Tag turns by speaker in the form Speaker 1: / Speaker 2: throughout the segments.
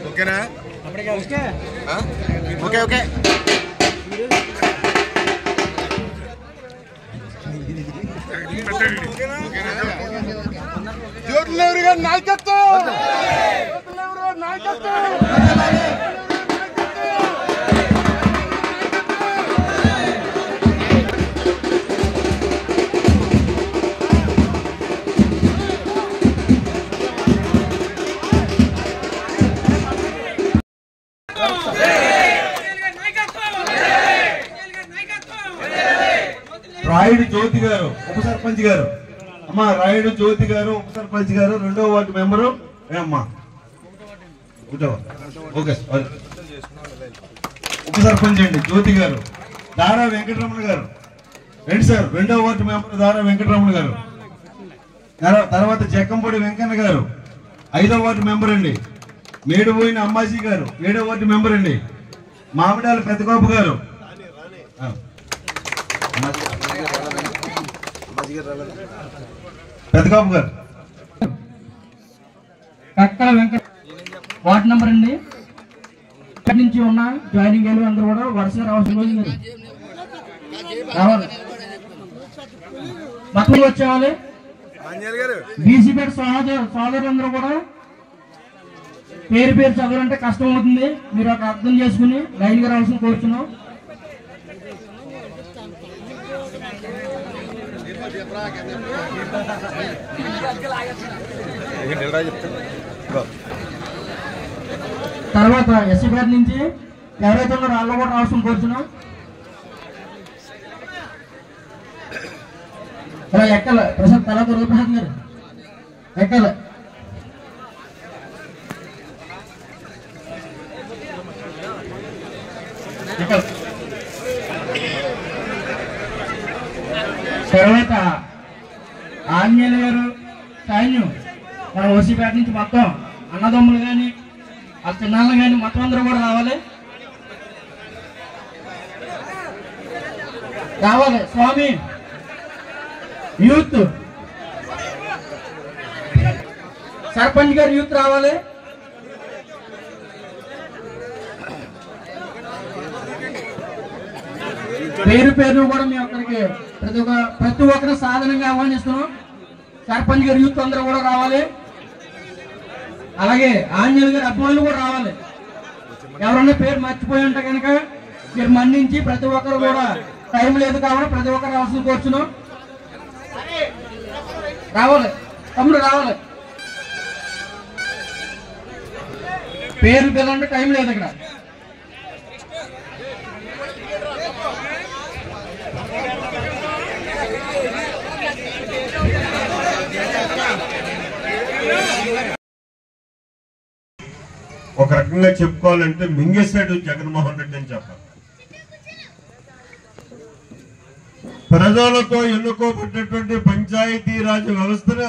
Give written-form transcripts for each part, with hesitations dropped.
Speaker 1: ఓకేనా? Okay okay. జ్యోతిలెవరి గారి నాయకత్వం, జ్యోతిలెవరి గారి నాయకత్వం.
Speaker 2: రాయుడు జ్యోతి గారు ఉప సర్పంచ్ గారు, అమ్మా రాయుడు జ్యోతి గారు ఉప సర్పంచ్ గారు, 2వ వార్డు మెంబరు అమ్మా ఓకే ఉప సర్పంచ్ అండి జ్యోతి గారు. దారా వెంకటరమణ గారు రండి సార్, 2వ వార్డు మెంబర్ దారా వెంకటరమణ గారు. తర్వాత జక్కంపొడి వెంకన్న గారు 5వ వార్డు మెంబర్ అండి. మేడుపోయిన అమ్మాజీ గారు 7వ వార్డు మెంబర్ అండి. మామిడాల పెద్దగోప గారు, పెద్దగోప గారు.
Speaker 3: కక్కల వెంకట వార్డు నెంబర్ అండి. ఇక్కడి నుంచి ఉన్న జాయినింగ్ అయ్యి అందరూ కూడా వరుసగా రావాల్సిన రావాలి, మొత్తం వచ్చేవాలి. బీసీపేట సోదరులందరూ కూడా పేరు చదవాలంటే కష్టం అవుతుంది, మీరు ఒక అర్థం చేసుకుని లైన్ గా రావాల్సిన కోరుతున్నాం. తర్వాత ఎస్సీ పేట నుంచి ఎవరైతే ఉన్నారో వాళ్ళు కూడా రావాల్సిన కోరుతున్నాం. అలా ఎక్కల ప్రసాద్ తర్వాత రూపహాద్ గారు ఎక్కల తర్వాత ఆంజనేయులు గారు సైన్యం మన ఓసీపేట నుంచి మొత్తం అన్నదమ్ములు కానీ ఆ చిన్నాళ్ళు కానీ మొత్తం అందరూ కూడా రావాలి. స్వామి యూత్ సర్పంచ్ గారు యూత్ రావాలి. పేరు కూడా మేము అక్కడికి ప్రతి ఒక్కరి సాధనంగా ఆహ్వానిస్తున్నాం. సర్పంచ్ గారు యూత్ అందరూ కూడా రావాలి. అలాగే ఆంజనేయులు గారి అభిమానులు కూడా రావాలి. ఎవరన్నా పేరు మర్చిపోయి ఉంటే కనుక మీరు మన్నించి ప్రతి ఒక్కరు కూడా టైం లేదు కాబట్టి ప్రతి ఒక్కరు రావాల్సిన కూర్చున్నాం. రావాలి తమ్ముడు రావాలి. పేరు పిల్లంటే టైం లేదు ఇక్కడ.
Speaker 2: ఒక రకంగా చెప్పుకోవాలంటే మింగేశాడు జగన్మోహన్ రెడ్డి అని చెప్పాలి. ప్రజలతో ఎన్నుకోబడ్డటువంటి పంచాయతీరాజ్ వ్యవస్థలో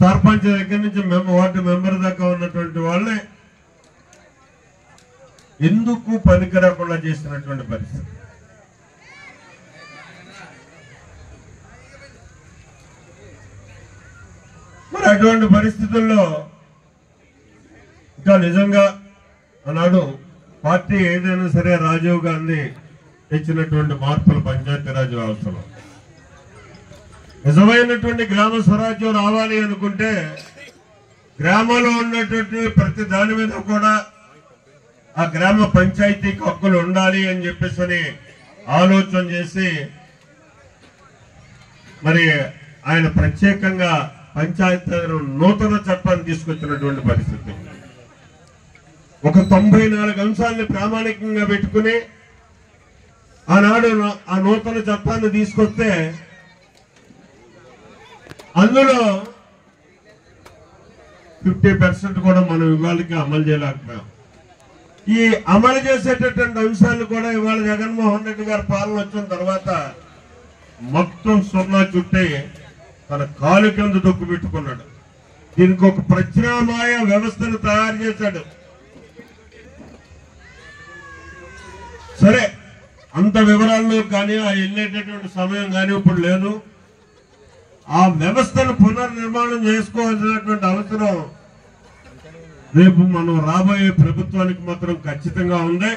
Speaker 2: సర్పంచ్ దగ్గర నుంచి వార్డు మెంబర్ దాకా ఉన్నటువంటి వాళ్ళే ఎందుకు పనికిరాకుండా చేసినటువంటి పరిస్థితి. మరి అటువంటి పరిస్థితుల్లో ఇంకా నిజంగా ఆనాడు పార్టీ ఏదైనా సరే రాజీవ్ గాంధీ తెచ్చినటువంటి మార్పులు పంచాయతీరాజ్ వ్యవస్థలో నిజమైనటువంటి గ్రామ స్వరాజ్యం రావాలి అనుకుంటే గ్రామంలో ఉన్నటువంటి ప్రతి దాని మీద కూడా ఆ గ్రామ పంచాయతీకి హక్కులు ఉండాలి అని చెప్పేసి ఆలోచన చేసి మరి ఆయన ప్రత్యేకంగా పంచాయతీ నూతన చట్టాన్ని తీసుకొచ్చినటువంటి పరిస్థితి. ఒక 94 అంశాలని ప్రామాణికంగా పెట్టుకుని ఆనాడు ఆ నూతన చట్టాన్ని తీసుకొస్తే అందులో 50% కూడా మనం ఇవాళకి అమలు చేయలేకపోయాం. ఈ అమలు చేసేటటువంటి అంశాలు కూడా ఇవాళ జగన్మోహన్ రెడ్డి గారి పాలన వచ్చిన తర్వాత మొత్తం సున్నా చుట్టే తన కాలు కింద దొక్కు పెట్టుకున్నాడు. దీనికి ఒక ప్రత్యామ్నాయ వ్యవస్థను తయారు చేశాడు. సరే అంత వివరాల్లో కానీ ఆ వెళ్ళేటటువంటి సమయం కానీ ఇప్పుడు లేదు. ఆ వ్యవస్థను పునర్నిర్మాణం చేసుకోవాల్సినటువంటి అవసరం రేపు మనం రాబోయే ప్రభుత్వానికి మాత్రం ఖచ్చితంగా ఉంది.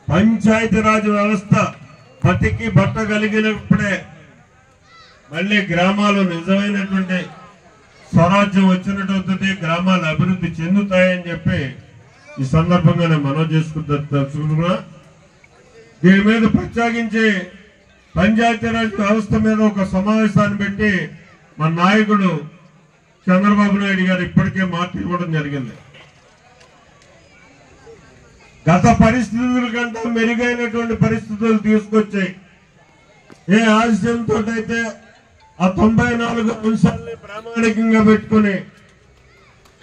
Speaker 2: పంచాయతీరాజ్ వ్యవస్థ బతికి బట్టగలిగినప్పుడే మళ్ళీ గ్రామాలు నిజమైనటువంటి స్వరాజ్యం వచ్చినట్టు అవుతుంది, గ్రామాలు అభివృద్ధి చెందుతాయని చెప్పి ఈ సందర్భంగా నేను మనవి చేసుకుంటున్నా. దీని మీద ప్రత్యేకించి పంచాయతీరాజ్ వ్యవస్థ మీద ఒక సమావేశాన్ని పెట్టి మన నాయకుడు చంద్రబాబు నాయుడు గారు ఇప్పటికే మాట ఇవ్వడం జరిగింది. గత పరిస్థితుల కంటే మెరుగైనటువంటి పరిస్థితులు తీసుకొచ్చాయి. ఏ ఆశయంతో అయితే ఆ 94 అంశాలని ప్రామాణికంగా పెట్టుకుని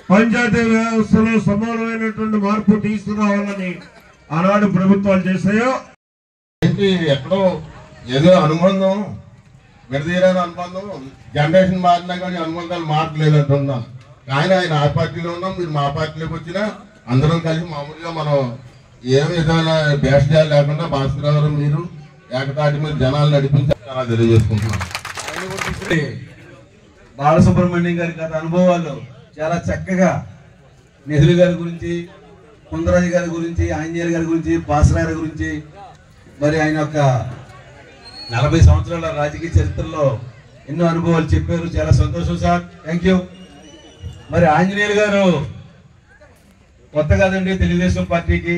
Speaker 2: పంచాయతీ వ్యవస్థలో సమూలమైనటువంటి మార్పు తీసుకురావాలని ఆనాడు ప్రభుత్వాలు చేశాయో,
Speaker 1: ఎక్కడో ఏదో అనుబంధం విడదీయని అనుబంధం జనరేషన్ మారినా కానీ అనుబంధాలు మారట్లేదంటున్నాం. కానీ ఆయన ఆ పార్టీలో ఉన్నాం, మీరు మా పార్టీలోకి వచ్చినా అందరం కలిసి మామూలుగా మనం ఏ విధమైన భేషజాలు లేకుండా భాస్కర్ గారు మీరు ఏకతాటి మీద జనాలు నడిపించాలని తెలియజేసుకుంటున్నాం.
Speaker 4: బాలసుబ్రహ్మణ్యం గారి గత అనుభవాలు చాలా చక్కగా నెహ్రూ గారి గురించి, కుందరాజు గారి గురించి, ఆంజనేయులు గారి గురించి, భాస్కర్ గురించి, మరి ఆయన యొక్క 40 సంవత్సరాల రాజకీయ చరిత్రలో ఎన్నో అనుభవాలు చెప్పారు. చాలా సంతోషం సార్, థ్యాంక్ యూ. మరి ఆంజనేయులు గారు కొత్త కాదండి తెలుగుదేశం పార్టీకి.